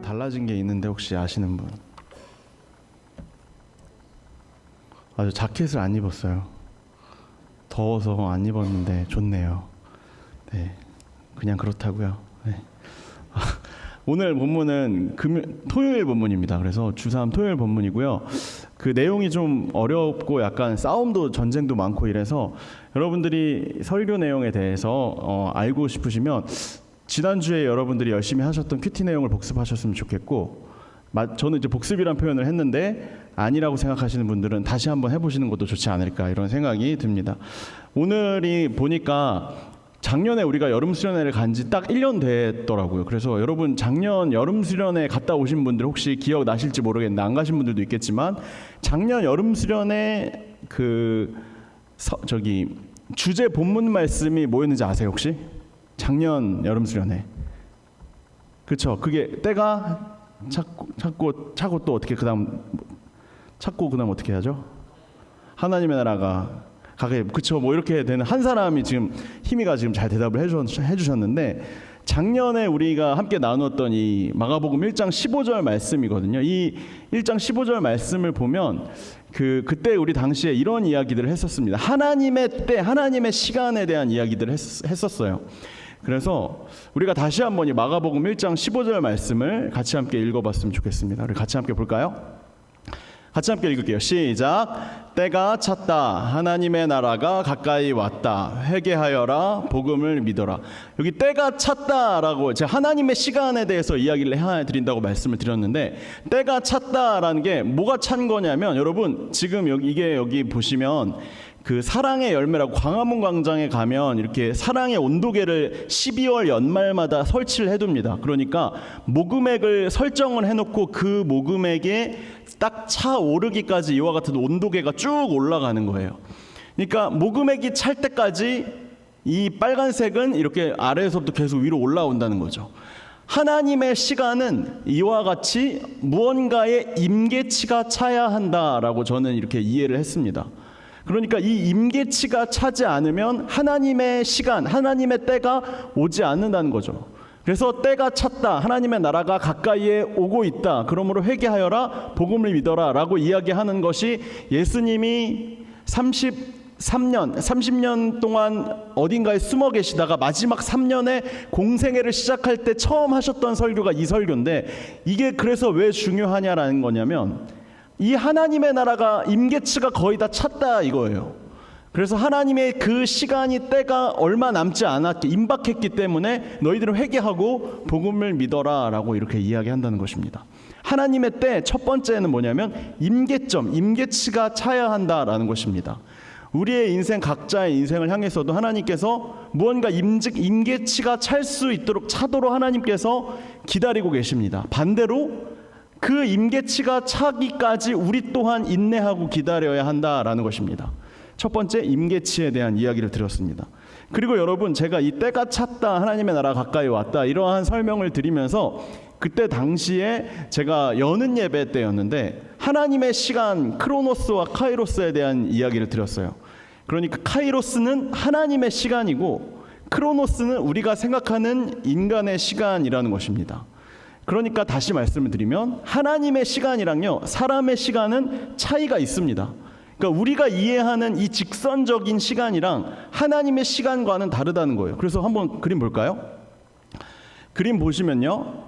달라진 게 있는데 혹시 아시는 분? 아주 자켓을 안 입었어요. 더워서 안 입었는데 좋네요. 네, 그냥 그렇다고요. 네. 오늘 본문은 토요일 본문입니다. 그래서 주3 토요일 본문이고요. 그 내용이 좀 어렵고 약간 싸움도 전쟁도 많고 이래서 여러분들이 설교 내용에 대해서 알고 싶으시면 지난주에 여러분들이 열심히 하셨던 큐티 내용을 복습하셨으면 좋겠고, 저는 이제 복습이란 표현을 했는데 아니라고 생각하시는 분들은 다시 한번 해보시는 것도 좋지 않을까 이런 생각이 듭니다. 오늘이 보니까 작년에 우리가 여름 수련회를 간 지 딱 1년 됐더라고요. 그래서 여러분 작년 여름 수련회 갔다 오신 분들 혹시 기억 나실지 모르겠는데 안 가신 분들도 있겠지만 작년 여름 수련회 주제 본문 말씀이 뭐였는지 아세요 혹시? 작년 여름 수련회. 그렇죠. 그게 때가 찾고 또 어떻게 그다음 어떻게 하죠? 하나님의 나라가 가게, 그쵸, 뭐 이렇게 되는 한 사람이 지금 희미가 지금 잘 대답을 해주셨는데, 작년에 우리가 함께 나누었던 이 마가복음 1장 15절 말씀이거든요. 이 1장 15절 말씀을 보면 그때 우리 당시에 이런 이야기들을 했었습니다. 하나님의 때, 하나님의 시간에 대한 이야기들을 했었어요. 그래서 우리가 다시 한번 이 마가복음 1장 15절 말씀을 같이 함께 읽어봤으면 좋겠습니다. 우리 같이 함께 볼까요? 같이 함께 읽을게요. 시작. 때가 찼다. 하나님의 나라가 가까이 왔다. 회개하여라. 복음을 믿어라. 여기 때가 찼다라고 제가 하나님의 시간에 대해서 이야기를 해드린다고 말씀을 드렸는데, 때가 찼다라는 게 뭐가 찬 거냐면, 여러분 지금 여기 보시면 그 사랑의 열매라고 광화문 광장에 가면 이렇게 사랑의 온도계를 12월 연말마다 설치를 해둡니다. 그러니까 모금액을 설정을 해놓고 그 모금액에 딱 차 오르기까지 이와 같은 온도계가 쭉 올라가는 거예요. 그러니까 모금액이 찰 때까지 이 빨간색은 이렇게 아래에서부터 계속 위로 올라온다는 거죠. 하나님의 시간은 이와 같이 무언가의 임계치가 차야 한다라고 저는 이렇게 이해를 했습니다. 그러니까 이 임계치가 차지 않으면 하나님의 시간, 하나님의 때가 오지 않는다는 거죠. 그래서 때가 찼다. 하나님의 나라가 가까이에 오고 있다. 그러므로 회개하여라. 복음을 믿어라. 라고 이야기하는 것이 예수님이 30년 동안 어딘가에 숨어 계시다가 마지막 3년에 공생애를 시작할 때 처음 하셨던 설교가 이 설교인데, 이게 그래서 왜 중요하냐라는 거냐면, 이 하나님의 나라가 임계치가 거의 다 찼다 이거예요. 그래서 하나님의 그 시간이 때가 얼마 남지 않았기, 임박했기 때문에 너희들은 회개하고 복음을 믿어라 라고 이렇게 이야기한다는 것입니다. 하나님의 때 첫 번째는 뭐냐면 임계치가 차야 한다라는 것입니다. 우리의 인생, 각자의 인생을 향해서도 하나님께서 무언가 임계치가 찰 수 있도록 차도록 하나님께서 기다리고 계십니다. 반대로 그 임계치가 차기까지 우리 또한 인내하고 기다려야 한다라는 것입니다. 첫 번째, 임계치에 대한 이야기를 드렸습니다. 그리고 여러분, 제가 이 때가 찼다, 하나님의 나라 가까이 왔다, 이러한 설명을 드리면서 그때 당시에 제가 여는 예배 때였는데 하나님의 시간, 크로노스와 카이로스에 대한 이야기를 드렸어요. 그러니까 카이로스는 하나님의 시간이고 크로노스는 우리가 생각하는 인간의 시간이라는 것입니다. 그러니까 다시 말씀을 드리면 하나님의 시간이랑요, 사람의 시간은 차이가 있습니다. 그러니까 우리가 이해하는 이 직선적인 시간이랑 하나님의 시간과는 다르다는 거예요. 그래서 한번 그림 볼까요? 그림 보시면요.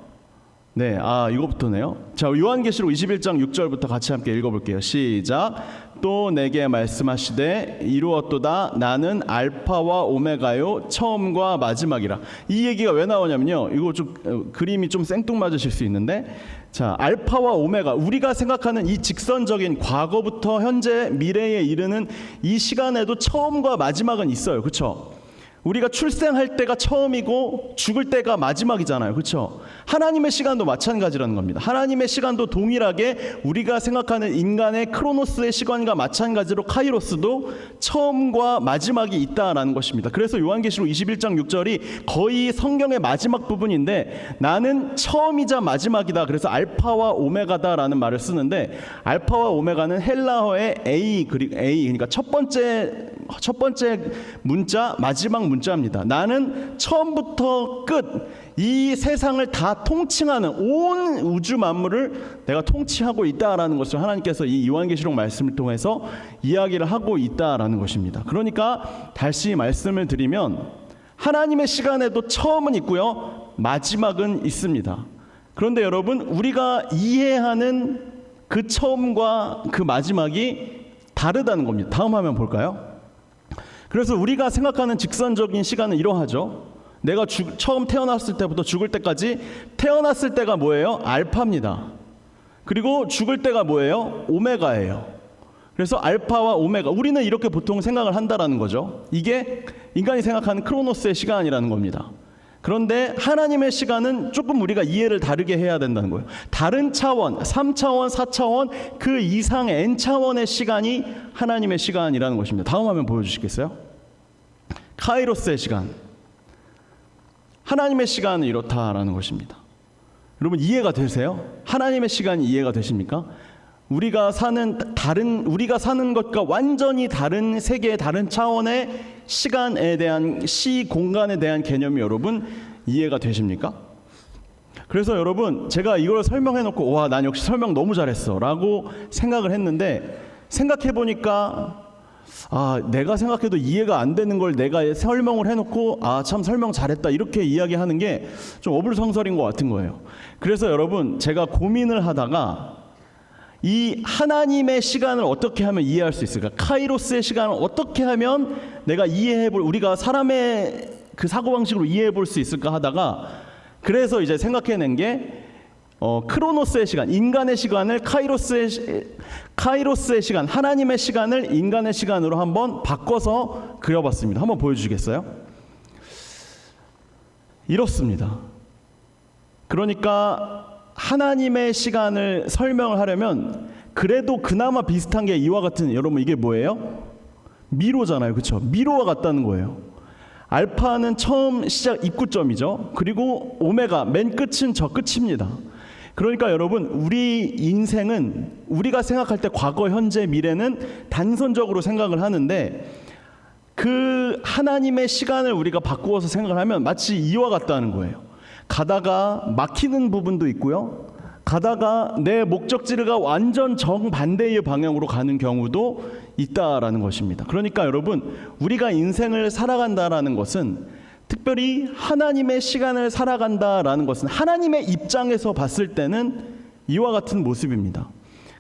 네, 이거부터네요. 자, 요한계시록 21장 6절부터 같이 함께 읽어볼게요. 시작. 또 내게 말씀하시되 이루었도다. 나는 알파와 오메가요, 처음과 마지막이라. 이 얘기가 왜 나오냐면요, 이거 좀 그림이 좀 생뚱맞으실 수 있는데, 자, 알파와 오메가, 우리가 생각하는 이 직선적인 과거부터 현재 미래에 이르는 이 시간에도 처음과 마지막은 있어요. 그렇죠? 우리가 출생할 때가 처음이고 죽을 때가 마지막이잖아요. 그렇죠? 하나님의 시간도 마찬가지라는 겁니다. 하나님의 시간도 동일하게 우리가 생각하는 인간의 크로노스의 시간과 마찬가지로 카이로스도 처음과 마지막이 있다라는 것입니다. 그래서 요한계시록 21장 6절이 거의 성경의 마지막 부분인데, 나는 처음이자 마지막이다. 그래서 알파와 오메가다라는 말을 쓰는데, 알파와 오메가는 헬라어의 A, 그러니까 첫 번째 문자, 마지막 문자입니다. 나는 처음부터 끝, 이 세상을 다 통칭하는 온 우주 만물을 내가 통치하고 있다라는 것을 하나님께서 이 요한계시록 말씀을 통해서 이야기를 하고 있다라는 것입니다. 그러니까 다시 말씀을 드리면 하나님의 시간에도 처음은 있고요, 마지막은 있습니다. 그런데 여러분, 우리가 이해하는 그 처음과 그 마지막이 다르다는 겁니다. 다음 화면 볼까요? 그래서 우리가 생각하는 직선적인 시간은 이러하죠. 내가 처음 태어났을 때부터 죽을 때까지, 태어났을 때가 뭐예요? 알파입니다. 그리고 죽을 때가 뭐예요? 오메가예요. 그래서 알파와 오메가, 우리는 이렇게 보통 생각을 한다라는 거죠. 이게 인간이 생각하는 크로노스의 시간이라는 겁니다. 그런데 하나님의 시간은 조금 우리가 이해를 다르게 해야 된다는 거예요. 다른 차원, 3차원, 4차원, 그 이상의 N차원의 시간이 하나님의 시간이라는 것입니다. 다음 화면 보여주시겠어요? 카이로스의 시간. 하나님의 시간은 이렇다라는 것입니다. 여러분, 이해가 되세요? 하나님의 시간이 이해가 되십니까? 우리가 사는 것과 완전히 다른 세계의 다른 차원의 시간에 대한, 공간에 대한 개념이 여러분 이해가 되십니까? 그래서 여러분, 제가 이걸 설명해 놓고 와, 난 역시 설명 너무 잘했어 라고 생각을 했는데, 생각해 보니까 내가 생각해도 이해가 안 되는 걸 내가 설명을 해놓고 참 설명 잘했다 이렇게 이야기하는 게 좀 어불성설인 것 같은 거예요. 그래서 여러분, 제가 고민을 하다가 이 하나님의 시간을 어떻게 하면 이해할 수 있을까? 카이로스의 시간을 어떻게 하면 내가 우리가 사람의 그 사고방식으로 이해해 볼 수 있을까 하다가, 그래서 이제 생각해낸 게 크로노스의 시간, 인간의 시간을 카이로스의 시간, 하나님의 시간을 인간의 시간으로 한번 바꿔서 그려봤습니다. 한번 보여주시겠어요? 이렇습니다. 그러니까 하나님의 시간을 설명을 하려면 그래도 그나마 비슷한 게 이와 같은, 여러분 이게 뭐예요? 미로잖아요, 그렇죠? 미로와 같다는 거예요. 알파는 처음 시작 입구점이죠. 그리고 오메가, 맨 끝은 저 끝입니다. 그러니까 여러분, 우리 인생은 우리가 생각할 때 과거, 현재, 미래는 단선적으로 생각을 하는데, 그 하나님의 시간을 우리가 바꾸어서 생각을 하면 마치 이와 같다는 거예요. 가다가 막히는 부분도 있고요, 가다가 내 목적지가 완전 정반대의 방향으로 가는 경우도 있다라는 것입니다. 그러니까 여러분, 우리가 인생을 살아간다라는 것은, 특별히 하나님의 시간을 살아간다라는 것은 하나님의 입장에서 봤을 때는 이와 같은 모습입니다.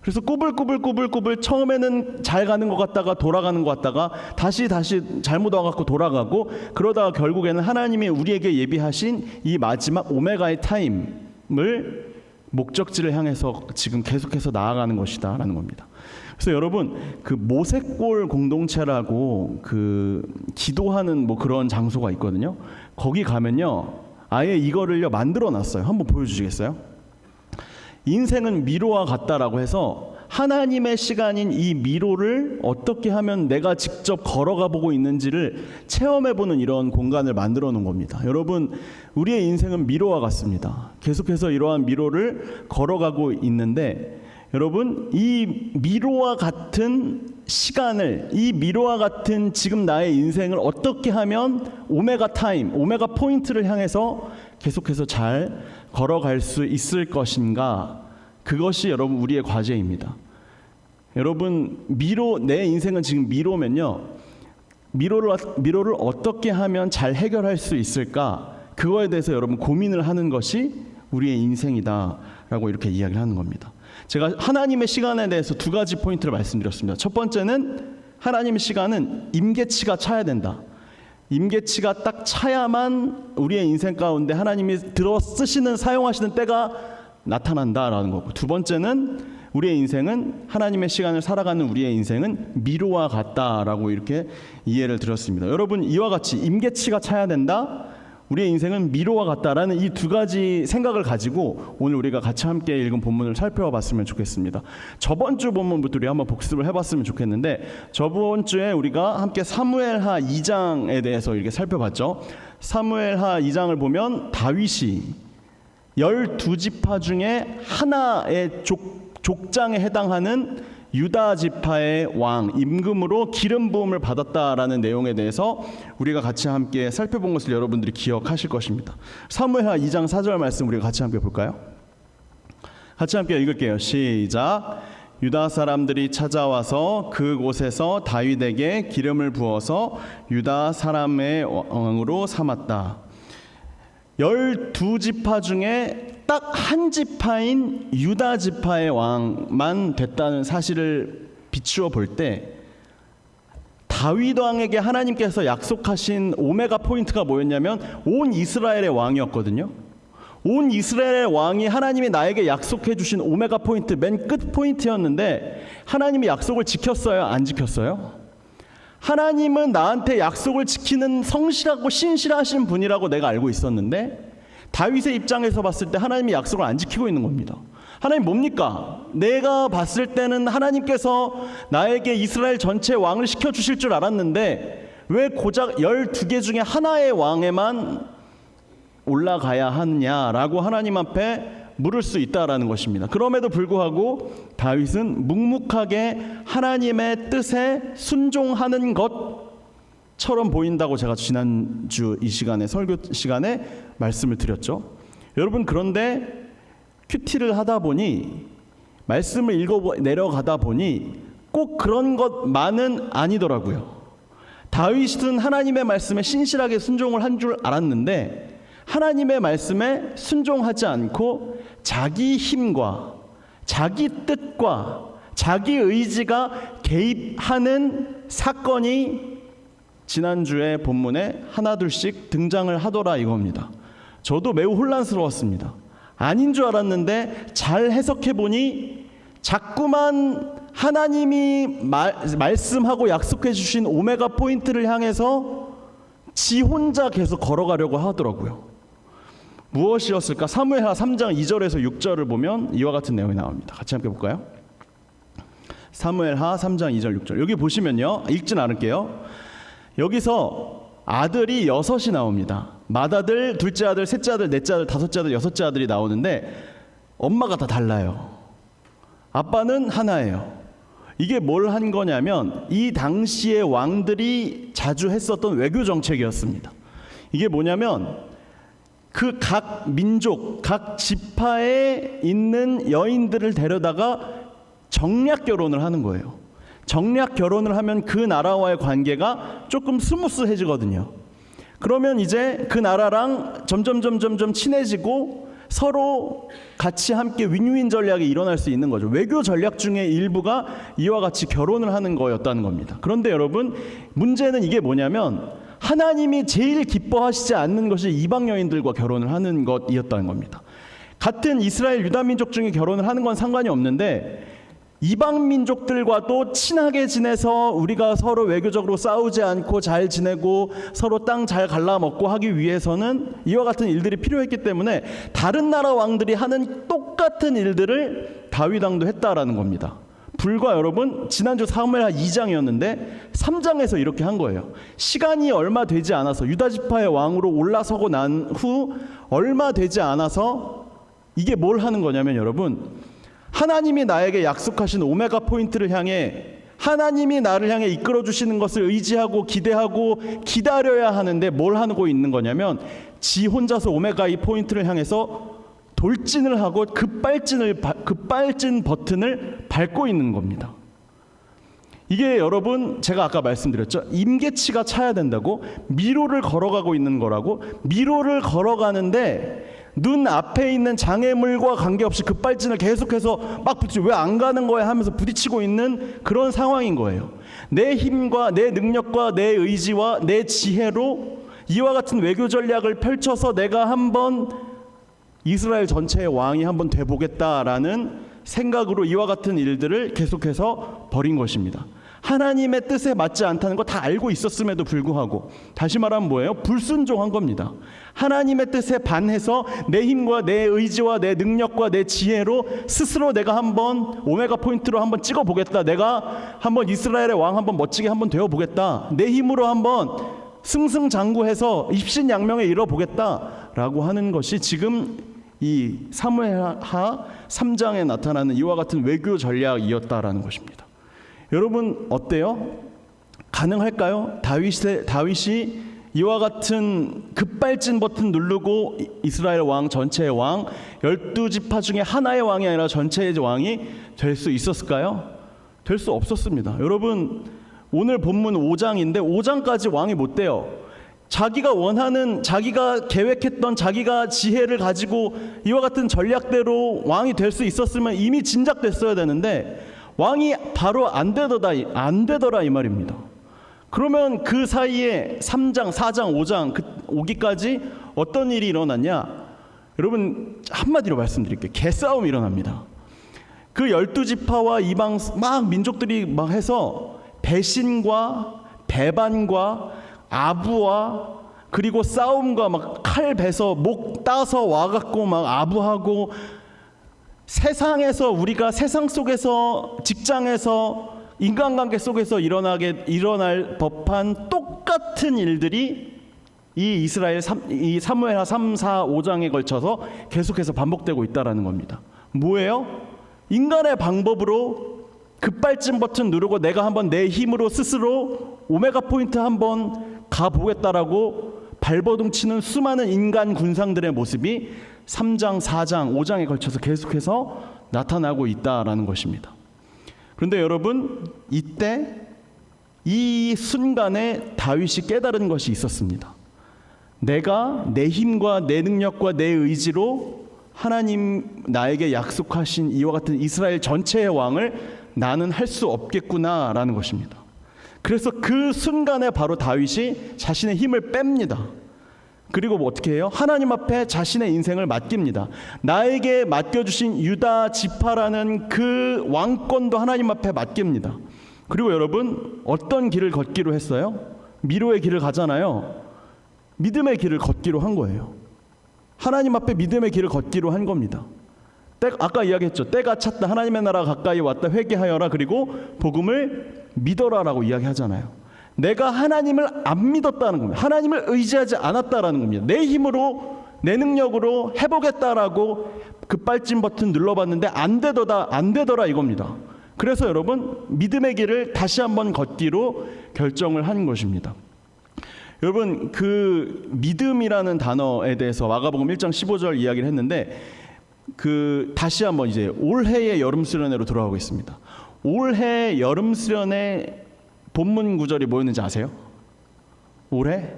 그래서 꾸불꾸불 처음에는 잘 가는 것 같다가 돌아가는 것 같다가 다시 잘못 와갖고 돌아가고, 그러다가 결국에는 하나님이 우리에게 예비하신 이 마지막 오메가의 타임을 목적지를 향해서 지금 계속해서 나아가는 것이다 라는 겁니다. 그래서 여러분, 그 모색골 공동체라고 그 기도하는 뭐 그런 장소가 있거든요. 거기 가면요, 아예 이거를요 만들어 놨어요. 한번 보여주시겠어요? 인생은 미로와 같다라고 해서 하나님의 시간인 이 미로를 어떻게 하면 내가 직접 걸어가 보고 있는지를 체험해보는 이런 공간을 만들어 놓은 겁니다. 여러분, 우리의 인생은 미로와 같습니다. 계속해서 이러한 미로를 걸어가고 있는데, 여러분, 이 미로와 같은 시간을, 이 미로와 같은 지금 나의 인생을 어떻게 하면 오메가 타임, 오메가 포인트를 향해서 계속해서 잘 걸어갈 수 있을 것인가, 그것이 여러분 우리의 과제입니다. 여러분, 내 인생은 지금 미로면요, 미로를 어떻게 하면 잘 해결할 수 있을까, 그거에 대해서 여러분 고민을 하는 것이 우리의 인생이다라고 이렇게 이야기를 하는 겁니다. 제가 하나님의 시간에 대해서 두 가지 포인트를 말씀드렸습니다. 첫 번째는, 하나님의 시간은 임계치가 차야 된다. 임계치가 딱 차야만 우리의 인생 가운데 하나님이 쓰시는, 사용하시는 때가 나타난다라는 거고, 두 번째는 우리의 인생은, 하나님의 시간을 살아가는 우리의 인생은 미로와 같다라고 이렇게 이해를 드렸습니다. 여러분, 이와 같이 임계치가 차야 된다, 우리의 인생은 미로와 같다라는 이 두 가지 생각을 가지고 오늘 우리가 같이 함께 읽은 본문을 살펴봤으면 좋겠습니다. 저번 주 본문부터 우리 한번 복습을 해봤으면 좋겠는데, 저번 주에 우리가 함께 사무엘하 2장에 대해서 이렇게 살펴봤죠. 사무엘하 2장을 보면 다윗이 12지파 중에 하나의 족장에 해당하는 유다 지파의 왕 임금으로 기름 부음을 받았다라는 내용에 대해서 우리가 같이 함께 살펴본 것을 여러분들이 기억하실 것입니다. 사무엘하 2장 4절 말씀 우리가 같이 함께 볼까요? 같이 함께 읽을게요. 시작. 유다 사람들이 찾아와서 그곳에서 다윗에게 기름을 부어서 유다 사람의 왕으로 삼았다. 12지파 중에 딱 한 지파인 유다 지파의 왕만 됐다는 사실을 비추어 볼 때 다윗 왕에게 하나님께서 약속하신 오메가 포인트가 뭐였냐면 온 이스라엘의 왕이었거든요. 온 이스라엘의 왕이 하나님이 나에게 약속해 주신 오메가 포인트, 맨 끝 포인트였는데 하나님이 약속을 지켰어요? 안 지켰어요? 하나님은 나한테 약속을 지키는 성실하고 신실하신 분이라고 내가 알고 있었는데 다윗의 입장에서 봤을 때 하나님이 약속을 안 지키고 있는 겁니다. 하나님 뭡니까? 내가 봤을 때는 하나님께서 나에게 이스라엘 전체 왕을 시켜주실 줄 알았는데 왜 고작 12개 중에 하나의 왕에만 올라가야 하느냐라고 하나님 앞에 물을 수 있다라는 것입니다. 그럼에도 불구하고 다윗은 묵묵하게 하나님의 뜻에 순종하는 것처럼 보인다고 제가 지난주 이 시간에 설교 시간에 말씀을 드렸죠. 여러분 그런데 큐티를 하다 보니 말씀을 읽어 내려가다 보니 꼭 그런 것만은 아니더라고요. 다윗은 하나님의 말씀에 신실하게 순종을 한 줄 알았는데 하나님의 말씀에 순종하지 않고 자기 힘과 자기 뜻과 자기 의지가 개입하는 사건이 지난주에 본문에 하나둘씩 등장을 하더라 이겁니다. 저도 매우 혼란스러웠습니다. 아닌 줄 알았는데 잘 해석해 보니 자꾸만 하나님이 말씀하고 약속해 주신 오메가 포인트를 향해서 지 혼자 계속 걸어가려고 하더라고요. 무엇이었을까? 사무엘하 3장 2절에서 6절을 보면 이와 같은 내용이 나옵니다. 같이 함께 볼까요? 사무엘하 3장 2절 6절 여기 보시면요, 읽진 않을게요. 여기서 아들이 6이 나옵니다. 맏아들, 둘째 아들, 셋째 아들, 넷째 아들, 다섯째 아들, 여섯째 아들이 나오는데 엄마가 다 달라요. 아빠는 하나예요. 이게 뭘 한 거냐면 이 당시의 왕들이 자주 했었던 외교 정책이었습니다. 이게 뭐냐면 그 각 민족, 각 지파에 있는 여인들을 데려다가 정략 결혼을 하는 거예요. 정략 결혼을 하면 그 나라와의 관계가 조금 스무스해지거든요. 그러면 이제 그 나라랑 점점 친해지고 서로 같이 함께 윈윈 전략이 일어날 수 있는 거죠. 외교 전략 중에 일부가 이와 같이 결혼을 하는 거였다는 겁니다. 그런데 여러분 문제는 이게 뭐냐면 하나님이 제일 기뻐하시지 않는 것이 이방 여인들과 결혼을 하는 것이었다는 겁니다. 같은 이스라엘 유다 민족 중에 결혼을 하는 건 상관이 없는데 이방 민족들과도 친하게 지내서 우리가 서로 외교적으로 싸우지 않고 잘 지내고 서로 땅 잘 갈라먹고 하기 위해서는 이와 같은 일들이 필요했기 때문에 다른 나라 왕들이 하는 똑같은 일들을 다윗 왕도 했다라는 겁니다. 불과 여러분 지난주 사무엘하 2장이었는데 3장에서 이렇게 한 거예요. 시간이 얼마 되지 않아서 유다 지파의 왕으로 올라서고 난 후 얼마 되지 않아서 이게 뭘 하는 거냐면 여러분 하나님이 나에게 약속하신 오메가 포인트를 향해 하나님이 나를 향해 이끌어 주시는 것을 의지하고 기대하고 기다려야 하는데 뭘 하고 있는 거냐면 지 혼자서 오메가 이 포인트를 향해서 돌진을 하고 급발진 버튼을 밟고 있는 겁니다. 이게 여러분 제가 아까 말씀드렸죠. 임계치가 차야 된다고 미로를 걸어가고 있는 거라고. 미로를 걸어가는데 눈 앞에 있는 장애물과 관계없이 급발진을 계속해서 막 부딪히고 왜 안 가는 거야 하면서 부딪히고 있는 그런 상황인 거예요. 내 힘과 내 능력과 내 의지와 내 지혜로 이와 같은 외교 전략을 펼쳐서 내가 한번 이스라엘 전체의 왕이 한번 돼보겠다라는 생각으로 이와 같은 일들을 계속해서 벌인 것입니다. 하나님의 뜻에 맞지 않다는 거 다 알고 있었음에도 불구하고 다시 말하면 뭐예요? 불순종한 겁니다. 하나님의 뜻에 반해서 내 힘과 내 의지와 내 능력과 내 지혜로 스스로 내가 한번 오메가 포인트로 한번 찍어보겠다. 내가 한번 이스라엘의 왕 한번 멋지게 한번 되어보겠다. 내 힘으로 한번 승승장구해서 입신양명에 이뤄보겠다라고 하는 것이 지금 이 사무엘하 3장에 나타나는 이와 같은 외교 전략이었다라는 것입니다. 여러분 어때요? 가능할까요? 다윗이 이와 같은 급발진 버튼 누르고 이스라엘 왕 전체의 왕 12지파 중에 하나의 왕이 아니라 전체의 왕이 될 수 있었을까요? 될 수 없었습니다. 여러분 오늘 본문 5장인데 5장까지 왕이 못 돼요. 자기가 원하는, 자기가 계획했던, 자기가 지혜를 가지고 이와 같은 전략대로 왕이 될 수 있었으면 이미 진작됐어야 되는데 왕이 바로 안 되더라 이 말입니다. 그러면 그 사이에 3장, 4장, 5장 오기까지 어떤 일이 일어났냐? 여러분 한마디로 말씀드릴게요. 개싸움이 일어납니다. 그 12지파와 이방 막 민족들이 막 해서 배신과 배반과 아부와 그리고 싸움과 막 칼 베서 목 따서 와갖고 막 아부하고 세상에서 우리가 세상 속에서 직장에서 인간관계 속에서 일어날 법한 똑같은 일들이 이 이 사무엘하 3, 4, 5장에 걸쳐서 계속해서 반복되고 있다라는 겁니다. 뭐예요? 인간의 방법으로 급발진 버튼 누르고 내가 한번 내 힘으로 스스로 오메가 포인트 한번 가보겠다라고 발버둥 치는 수많은 인간 군상들의 모습이 3장, 4장, 5장에 걸쳐서 계속해서 나타나고 있다라는 것입니다. 그런데 여러분 이때 이 순간에 다윗이 깨달은 것이 있었습니다. 내가 내 힘과 내 능력과 내 의지로 하나님 나에게 약속하신 이와 같은 이스라엘 전체의 왕을 나는 할 수 없겠구나라는 것입니다. 그래서 그 순간에 바로 다윗이 자신의 힘을 뺍니다. 그리고 뭐 어떻게 해요? 하나님 앞에 자신의 인생을 맡깁니다. 나에게 맡겨주신 유다 지파라는 그 왕권도 하나님 앞에 맡깁니다. 그리고 여러분 어떤 길을 걷기로 했어요? 미로의 길을 가잖아요. 믿음의 길을 걷기로 한 거예요. 하나님 앞에 믿음의 길을 걷기로 한 겁니다. 아까 이야기했죠. 때가 찼다. 하나님의 나라가 가까이 왔다. 회개하여라. 그리고 복음을 믿어라라고 이야기하잖아요. 내가 하나님을 안 믿었다는 겁니다. 하나님을 의지하지 않았다라는 겁니다. 내 힘으로 내 능력으로 해보겠다라고 급발진 버튼 눌러봤는데 안 되더라 이겁니다. 그래서 여러분 믿음의 길을 다시 한번 걷기로 결정을 한 것입니다. 여러분 그 믿음이라는 단어에 대해서 마가복음 1장 15절 이야기를 했는데 다시 한번 이제 올해의 여름 수련회로 돌아가고 있습니다. 올해 여름 수련회 본문 구절이 뭐였는지 아세요? 올해?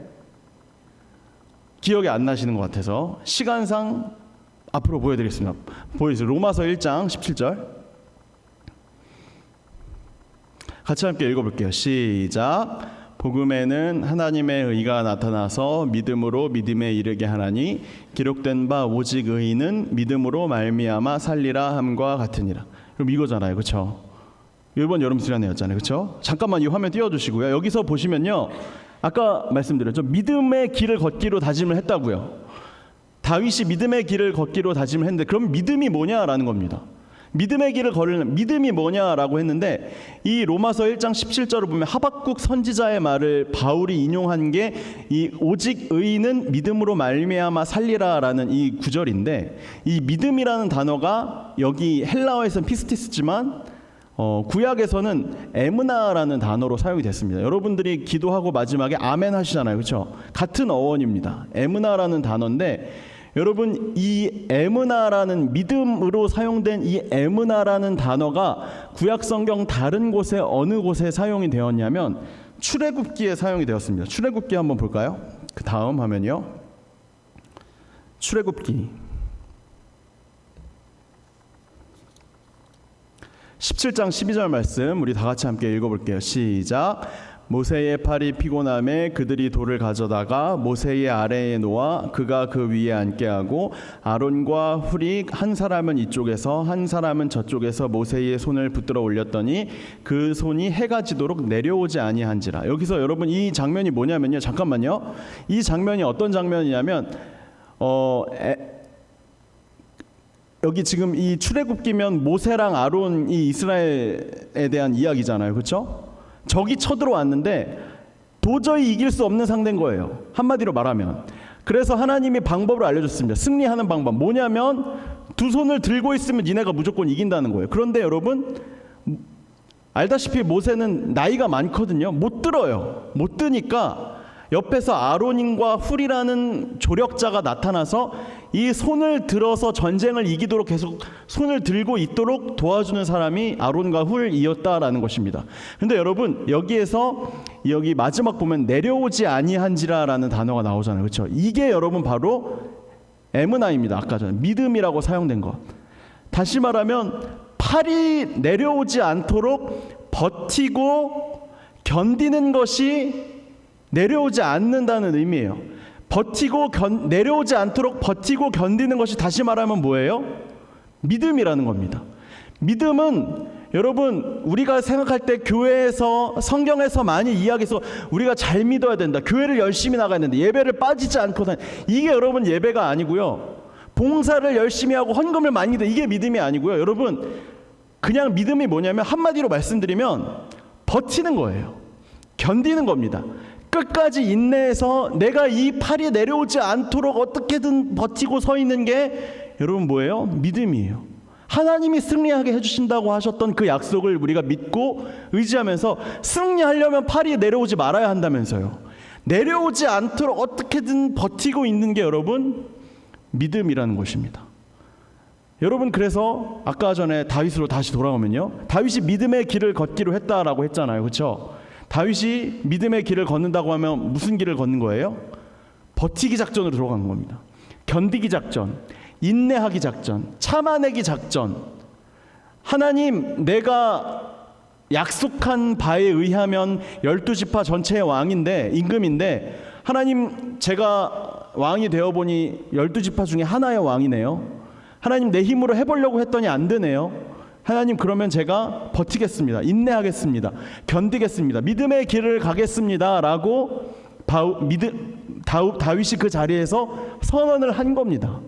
기억이 안 나시는 것 같아서 시간상 앞으로 보여드리겠습니다. 보여주세요. 로마서 1장 17절 같이 함께 읽어볼게요. 시작. 복음에는 하나님의 의가 나타나서 믿음으로 믿음에 이르게 하나니 기록된 바 오직 의인은 믿음으로 말미암아 살리라 함과 같으니라. 그럼 이거잖아요. 그렇죠? 이번 여름 수련회였잖아요. 그렇죠? 잠깐만 이 화면 띄워주시고요. 여기서 보시면요. 아까 말씀드렸죠. 믿음의 길을 걷기로 다짐을 했다고요. 다윗이 믿음의 길을 걷기로 다짐을 했는데 그럼 믿음이 뭐냐라는 겁니다. 믿음의 길을 걸으려면 믿음이 뭐냐라고 했는데 이 로마서 1장 17절을 보면 하박국 선지자의 말을 바울이 인용한 게 이 오직 의인은 믿음으로 말미암아 살리라라는 이 구절인데 이 믿음이라는 단어가 여기 헬라어에서는 피스티스지만 구약에서는 에므나라는 단어로 사용이 됐습니다. 여러분들이 기도하고 마지막에 아멘 하시잖아요. 그렇죠? 같은 어원입니다. 에므나라는 단어인데 여러분 이 에므나라는 믿음으로 사용된 이 에므나라는 단어가 구약 성경 다른 곳에 어느 곳에 사용이 되었냐면 출애굽기에 사용이 되었습니다. 출애굽기 한번 볼까요? 그 다음 화면이요. 출애굽기 17장 12절 말씀 우리 다 같이 함께 읽어볼게요. 시작. 모세의 팔이 피곤함에 그들이 돌을 가져다가 모세의 아래에 놓아 그가 그 위에 앉게 하고 아론과 훌이 한 사람은 이쪽에서 한 사람은 저쪽에서 모세의 손을 붙들어 올렸더니 그 손이 해가 지도록 내려오지 아니한지라. 여기서 여러분 이 장면이 뭐냐면요. 잠깐만요. 이 장면이 어떤 장면이냐면 여기 지금 이 출애굽기면 모세랑 아론이 이스라엘에 대한 이야기잖아요. 그렇죠? 적이 쳐들어왔는데 도저히 이길 수 없는 상대인 거예요. 한마디로 말하면 그래서 하나님이 방법을 알려줬습니다. 승리하는 방법 뭐냐면 두 손을 들고 있으면 니네가 무조건 이긴다는 거예요. 그런데 여러분 알다시피 모세는 나이가 많거든요. 못 들어요. 못 드니까 옆에서 아론과 훌이라는 조력자가 나타나서 이 손을 들어서 전쟁을 이기도록 계속 손을 들고 있도록 도와주는 사람이 아론과 훌이었다라는 것입니다. 근데 여러분 여기에서 여기 마지막 보면 내려오지 아니한지라라는 단어가 나오잖아요. 그렇죠? 이게 여러분 바로 에므나입니다. 아까 전에 믿음이라고 사용된 것. 다시 말하면 팔이 내려오지 않도록 버티고 견디는 것이 내려오지 않는다는 의미예요. 내려오지 않도록 버티고 견디는 것이 다시 말하면 뭐예요? 믿음이라는 겁니다. 믿음은 여러분 우리가 생각할 때 교회에서 성경에서 많이 이야기해서 우리가 잘 믿어야 된다. 교회를 열심히 나가야 된다. 예배를 빠지지 않고 이게 여러분 예배가 아니고요. 봉사를 열심히 하고 헌금을 많이 내 이게 믿음이 아니고요. 여러분 그냥 믿음이 뭐냐면 한마디로 말씀드리면 버티는 거예요. 견디는 겁니다. 끝까지 인내해서 내가 이 팔이 내려오지 않도록 어떻게든 버티고 서 있는 게 여러분 뭐예요? 믿음이에요. 하나님이 승리하게 해주신다고 하셨던 그 약속을 우리가 믿고 의지하면서 승리하려면 팔이 내려오지 말아야 한다면서요. 내려오지 않도록 어떻게든 버티고 있는 게 여러분 믿음이라는 것입니다. 여러분 그래서 아까 전에 다윗으로 다시 돌아오면요. 다윗이 믿음의 길을 걷기로 했다라고 했잖아요. 그렇죠? 다윗이 믿음의 길을 걷는다고 하면 무슨 길을 걷는 거예요? 버티기 작전으로 들어간 겁니다. 견디기 작전, 인내하기 작전, 참아내기 작전. 하나님 내가 약속한 바에 의하면 12지파 전체의 왕인데 임금인데 하나님 제가 왕이 되어보니 12지파 중에 하나의 왕이네요. 하나님 내 힘으로 해보려고 했더니 안 되네요. 하나님 그러면 제가 버티겠습니다. 인내하겠습니다. 견디겠습니다. 믿음의 길을 가겠습니다 라고 다윗이 그 자리에서 선언을 한 겁니다.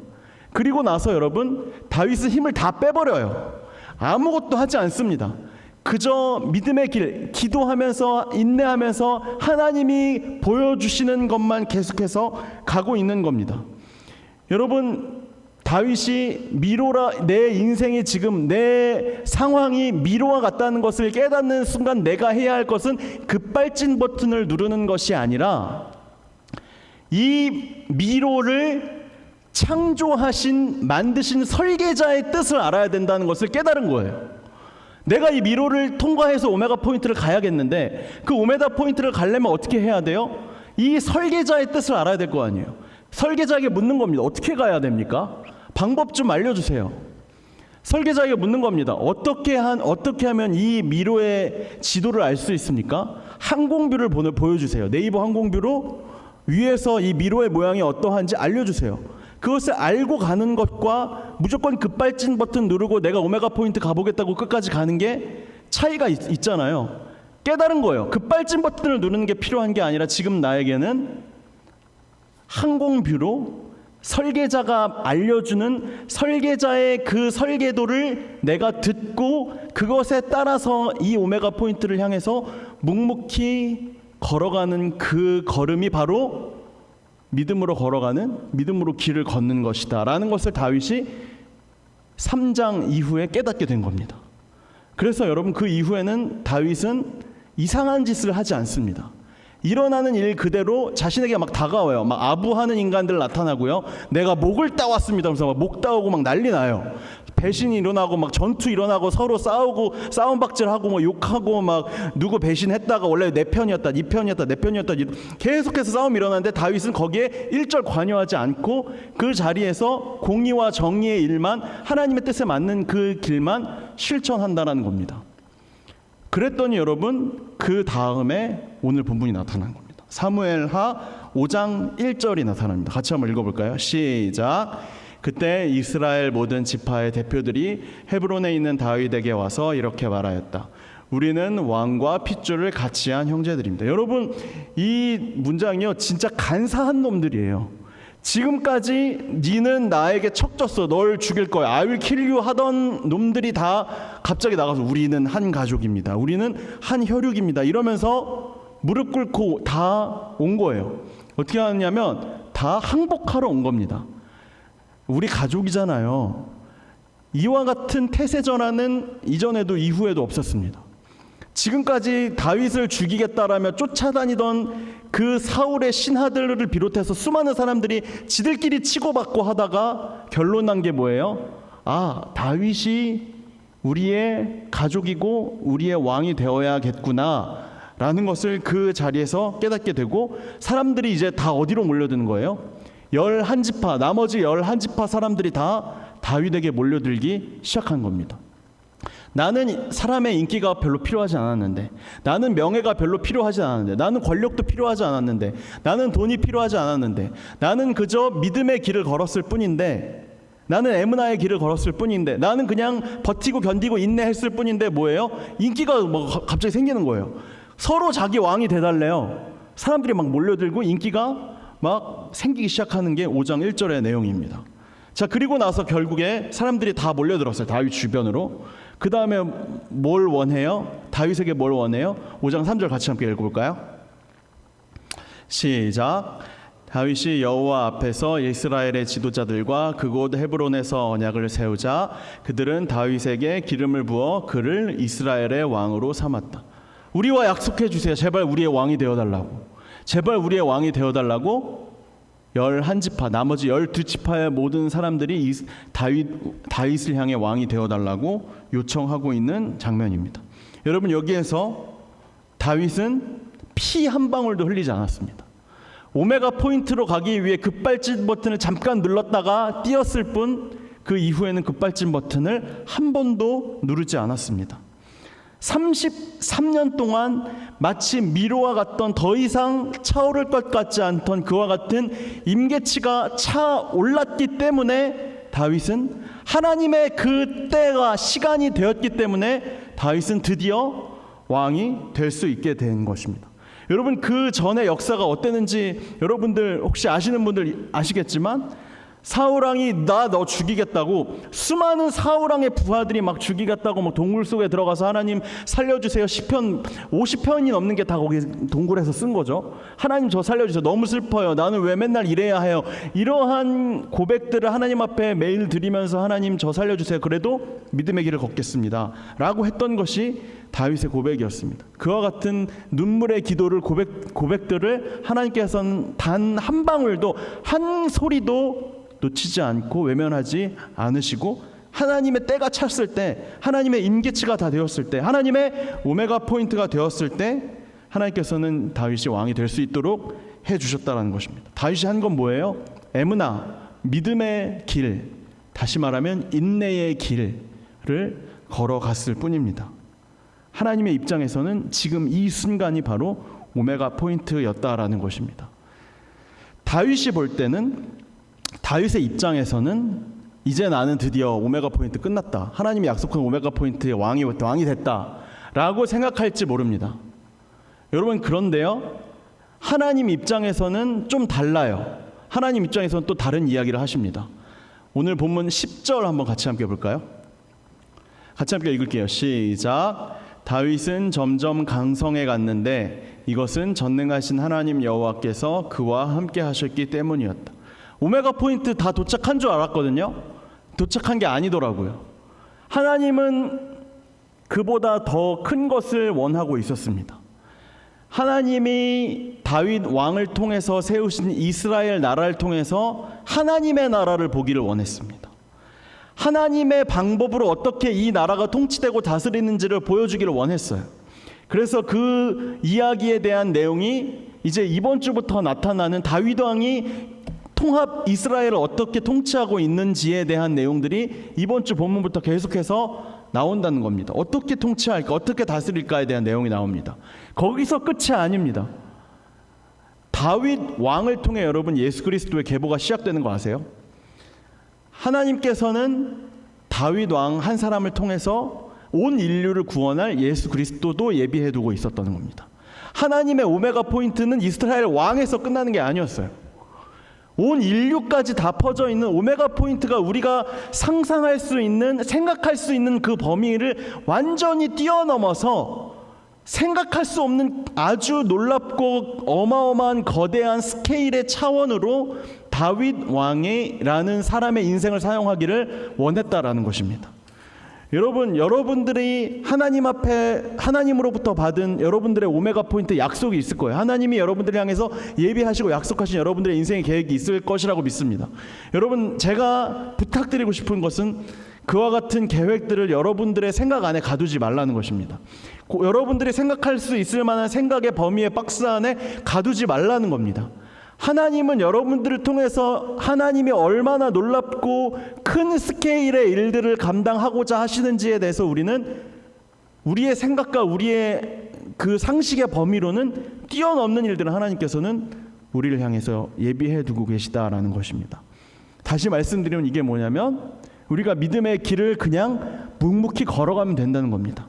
그리고 나서 여러분 다윗은 힘을 다 빼버려요. 아무것도 하지 않습니다. 그저 믿음의 길 기도하면서 인내하면서 하나님이 보여주시는 것만 계속해서 가고 있는 겁니다. 여러분 다윗이 미로라 내 인생이 지금 내 상황이 미로와 같다는 것을 깨닫는 순간 내가 해야 할 것은 급발진 버튼을 누르는 것이 아니라 이 미로를 창조하신 만드신 설계자의 뜻을 알아야 된다는 것을 깨달은 거예요. 내가 이 미로를 통과해서 오메가 포인트를 가야겠는데 그 오메가 포인트를 가려면 어떻게 해야 돼요? 이 설계자의 뜻을 알아야 될 거 아니에요. 설계자에게 묻는 겁니다. 어떻게 가야 됩니까? 방법 좀 알려주세요. 설계자에게 묻는 겁니다. 어떻게 하면 이 미로의 지도를 알 수 있습니까? 항공뷰를 보여주세요. 네이버 항공뷰로 위에서 이 미로의 모양이 어떠한지 알려주세요. 그것을 알고 가는 것과 무조건 급발진 버튼 누르고 내가 오메가 포인트 가보겠다고 끝까지 가는 게 차이가 있잖아요. 깨달은 거예요. 급발진 버튼을 누르는 게 필요한 게 아니라 지금 나에게는 항공뷰로 설계자가 알려주는 설계자의 그 설계도를 내가 듣고 그것에 따라서 이 오메가 포인트를 향해서 묵묵히 걸어가는 그 걸음이 바로 믿음으로 걸어가는 믿음으로 길을 걷는 것이다 라는 것을 다윗이 3장 이후에 깨닫게 된 겁니다. 그래서 여러분 그 이후에는 다윗은 이상한 짓을 하지 않습니다. 일어나는 일 그대로 자신에게 막 다가와요. 막 아부하는 인간들 나타나고요. 내가 목을 따왔습니다. 그래서 막 목 따오고 막 난리 나요. 배신이 일어나고 막 전투 일어나고 서로 싸우고 싸움박질하고 뭐 욕하고 막 누구 배신했다가 원래 내 편이었다, 네 편이었다, 내 편이었다 계속해서 싸움이 일어나는데 다윗은 거기에 일절 관여하지 않고 그 자리에서 공의와 정의의 일만 하나님의 뜻에 맞는 그 길만 실천한다라는 겁니다. 그랬더니 여러분 그 다음에 오늘 본문이 나타난 겁니다. 사무엘하 5장 1절이 나타납니다. 같이 한번 읽어볼까요? 시작. 그때 이스라엘 모든 지파의 대표들이 헤브론에 있는 다윗에게 와서 이렇게 말하였다. 우리는 왕과 핏줄을 같이 한 형제들입니다. 여러분 이 문장이요 진짜 간사한 놈들이에요. 지금까지 니는 나에게 척졌어. 널 죽일 거야. I will kill you 하던 놈들이 다 갑자기 나가서 우리는 한 가족입니다. 우리는 한 혈육입니다. 이러면서 무릎 꿇고 다 온 거예요. 어떻게 하느냐면 다 항복하러 온 겁니다. 우리 가족이잖아요. 이와 같은 태세 전환은 이전에도 이후에도 없었습니다. 지금까지 다윗을 죽이겠다라며 쫓아다니던 그 사울의 신하들을 비롯해서 수많은 사람들이 지들끼리 치고받고 하다가 결론 난 게 뭐예요? 다윗이 우리의 가족이고 우리의 왕이 되어야겠구나 라는 것을 그 자리에서 깨닫게 되고, 사람들이 이제 다 어디로 몰려드는 거예요? 11지파, 나머지 11지파 사람들이 다 다윗에게 몰려들기 시작한 겁니다. 나는 사람의 인기가 별로 필요하지 않았는데, 나는 명예가 별로 필요하지 않았는데, 나는 권력도 필요하지 않았는데, 나는 돈이 필요하지 않았는데, 나는 그저 믿음의 길을 걸었을 뿐인데, 나는 에므나의 길을 걸었을 뿐인데, 나는 그냥 버티고 견디고 인내했을 뿐인데 뭐예요? 인기가 갑자기 생기는 거예요. 서로 자기 왕이 돼달래요. 사람들이 막 몰려들고 인기가 막 생기기 시작하는 게 5장 1절의 내용입니다. 자, 그리고 나서 결국에 사람들이 다 몰려들었어요. 다윗 주변으로. 그 다음에 뭘 원해요? 다윗에게 뭘 원해요? 5장 3절 같이 함께 읽어볼까요? 시작. 다윗이 여호와 앞에서 이스라엘의 지도자들과 그곳 헤브론에서 언약을 세우자 그들은 다윗에게 기름을 부어 그를 이스라엘의 왕으로 삼았다. 우리와 약속해 주세요. 제발 우리의 왕이 되어달라고. 제발 우리의 왕이 되어달라고 11지파, 나머지 12지파의 모든 사람들이 다윗을 향해 왕이 되어달라고 요청하고 있는 장면입니다. 여러분, 여기에서 다윗은 피 한 방울도 흘리지 않았습니다. 오메가 포인트로 가기 위해 급발진 버튼을 잠깐 눌렀다가 띄었을 뿐, 그 이후에는 급발진 버튼을 한 번도 누르지 않았습니다. 33년 동안 마치 미로와 같던, 더 이상 차오를 것 같지 않던 그와 같은 임계치가 차올랐기 때문에 다윗은, 하나님의 그 때가 시간이 되었기 때문에 다윗은 드디어 왕이 될 수 있게 된 것입니다. 여러분, 그 전의 역사가 어땠는지 여러분들 혹시 아시는 분들 아시겠지만, 사울왕이 너 죽이겠다고 수많은 사울왕의 부하들이 막 죽이겠다고 막 동굴 속에 들어가서 하나님 살려주세요, 시편 50편이 넘는 게 다 거기 동굴에서 쓴 거죠. 하나님 저 살려주세요, 너무 슬퍼요, 나는 왜 맨날 이래야 해요. 이러한 고백들을 하나님 앞에 매일 드리면서 하나님 저 살려주세요, 그래도 믿음의 길을 걷겠습니다 라고 했던 것이 다윗의 고백이었습니다. 그와 같은 눈물의 기도를, 고백들을 하나님께서는 단 한 방울도, 한 소리도 놓치지 않고 외면하지 않으시고, 하나님의 때가 찼을 때, 하나님의 임계치가 다 되었을 때, 하나님의 오메가 포인트가 되었을 때 하나님께서는 다윗이 왕이 될 수 있도록 해주셨다는 것입니다. 다윗이 한 건 뭐예요? 에므나, 믿음의 길, 다시 말하면 인내의 길을 걸어갔을 뿐입니다. 하나님의 입장에서는 지금 이 순간이 바로 오메가 포인트였다라는 것입니다. 다윗이 볼 때는, 다윗의 입장에서는 이제 나는 드디어 오메가 포인트 끝났다, 하나님이 약속한 오메가 포인트의 왕이 됐다라고 생각할지 모릅니다. 여러분, 그런데요, 하나님 입장에서는 좀 달라요. 하나님 입장에서는 또 다른 이야기를 하십니다. 오늘 본문 10절 한번 같이 함께 볼까요? 같이 함께 읽을게요. 시작. 다윗은 점점 강성해 갔는데 이것은 전능하신 하나님 여호와께서 그와 함께 하셨기 때문이었다. 오메가 포인트 다 도착한 줄 알았거든요. 도착한 게 아니더라고요. 하나님은 그보다 더 큰 것을 원하고 있었습니다. 하나님이 다윗 왕을 통해서 세우신 이스라엘 나라를 통해서 하나님의 나라를 보기를 원했습니다. 하나님의 방법으로 어떻게 이 나라가 통치되고 다스리는지를 보여주기를 원했어요. 그래서 그 이야기에 대한 내용이 이제 이번 주부터 나타나는 다윗 왕이 통합 이스라엘을 어떻게 통치하고 있는지에 대한 내용들이 이번 주 본문부터 계속해서 나온다는 겁니다. 어떻게 통치할까, 어떻게 다스릴까에 대한 내용이 나옵니다. 거기서 끝이 아닙니다. 다윗 왕을 통해 여러분 예수 그리스도의 계보가 시작되는 거 아세요? 하나님께서는 다윗 왕 한 사람을 통해서 온 인류를 구원할 예수 그리스도도 예비해 두고 있었던 겁니다. 하나님의 오메가 포인트는 이스라엘 왕에서 끝나는 게 아니었어요. 온 인류까지 다 퍼져 있는 오메가 포인트가 우리가 상상할 수 있는, 생각할 수 있는 그 범위를 완전히 뛰어넘어서 생각할 수 없는 아주 놀랍고 어마어마한 거대한 스케일의 차원으로 다윗 왕이라는 사람의 인생을 사용하기를 원했다라는 것입니다. 여러분, 여러분들이 하나님 앞에 하나님으로부터 받은 여러분들의 오메가 포인트 약속이 있을 거예요. 하나님이 여러분들을 향해서 예비하시고 약속하신 여러분들의 인생의 계획이 있을 것이라고 믿습니다. 여러분, 제가 부탁드리고 싶은 것은 그와 같은 계획들을 여러분들의 생각 안에 가두지 말라는 것입니다. 여러분들이 생각할 수 있을 만한 생각의 범위의 박스 안에 가두지 말라는 겁니다. 하나님은 여러분들을 통해서 하나님이 얼마나 놀랍고 큰 스케일의 일들을 감당하고자 하시는지에 대해서 우리는 우리의 생각과 우리의 그 상식의 범위로는 뛰어넘는 일들을 하나님께서는 우리를 향해서 예비해 두고 계시다라는 것입니다. 다시 말씀드리면 이게 뭐냐면 우리가 믿음의 길을 그냥 묵묵히 걸어가면 된다는 겁니다.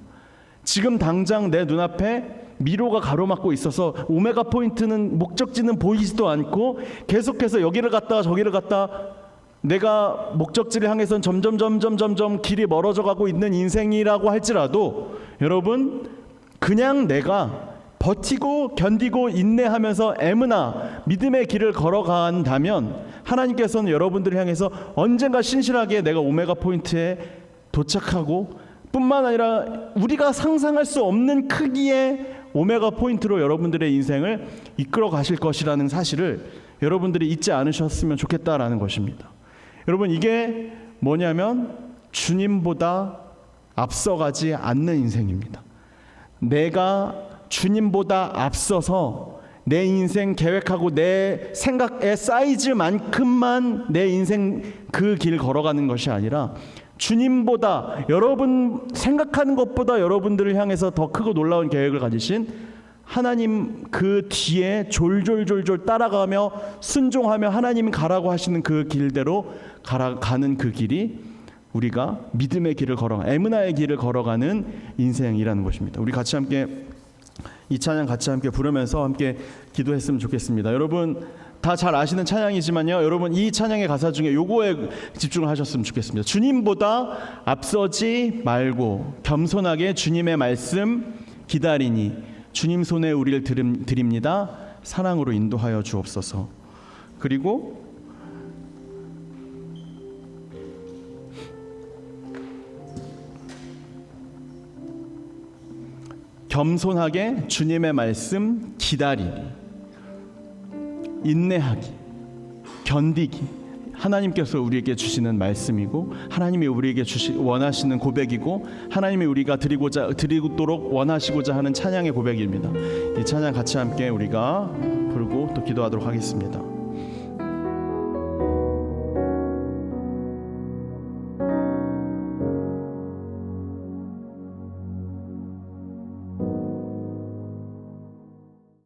지금 당장 내 눈앞에 미로가 가로막고 있어서 오메가 포인트는 목적지는 보이지도 않고 계속해서 여기를 갔다가 저기를 갔다 내가 목적지를 향해서는 점점 길이 멀어져 가고 있는 인생이라고 할지라도 여러분 그냥 내가 버티고 견디고 인내하면서 애무나 믿음의 길을 걸어간다면 하나님께서는 여러분들을 향해서 언젠가 신실하게 내가 오메가 포인트에 도착하고 뿐만 아니라 우리가 상상할 수 없는 크기의 오메가 포인트로 여러분들의 인생을 이끌어 가실 것이라는 사실을 여러분들이 잊지 않으셨으면 좋겠다라는 것입니다. 여러분 이게 뭐냐면 주님보다 앞서가지 않는 인생입니다. 내가 주님보다 앞서서 내 인생 계획하고 내 생각의 사이즈만큼만 내 인생 그 길 걸어가는 것이 아니라 주님보다 여러분 생각하는 것보다 여러분들을 향해서 더 크고 놀라운 계획을 가지신 하나님 그 뒤에 졸졸 따라가며 순종하며 하나님이 가라고 하시는 그 길대로 가는 그 길이 우리가 믿음의 길을 걸어가는 에므나의 길을 걸어가는 인생이라는 것입니다. 우리 같이 함께 이 찬양 같이 함께 부르면서 함께 기도했으면 좋겠습니다. 여러분 다 잘 아시는 찬양이지만요. 여러분 이 찬양의 가사 중에 요거에 집중을 하셨으면 좋겠습니다. 주님보다 앞서지 말고 겸손하게 주님의 말씀 기다리니 주님 손에 우리를 드립니다. 사랑으로 인도하여 주옵소서. 그리고 겸손하게 주님의 말씀 기다리니 인내하기, 견디기 하나님께서 우리에게 주시는 말씀이고 하나님이 우리에게 원하시는 고백이고 하나님이 우리가 드리도록 원하시고자 하는 찬양의 고백입니다. 이 찬양 같이 함께 우리가 부르고 또 기도하도록 하겠습니다.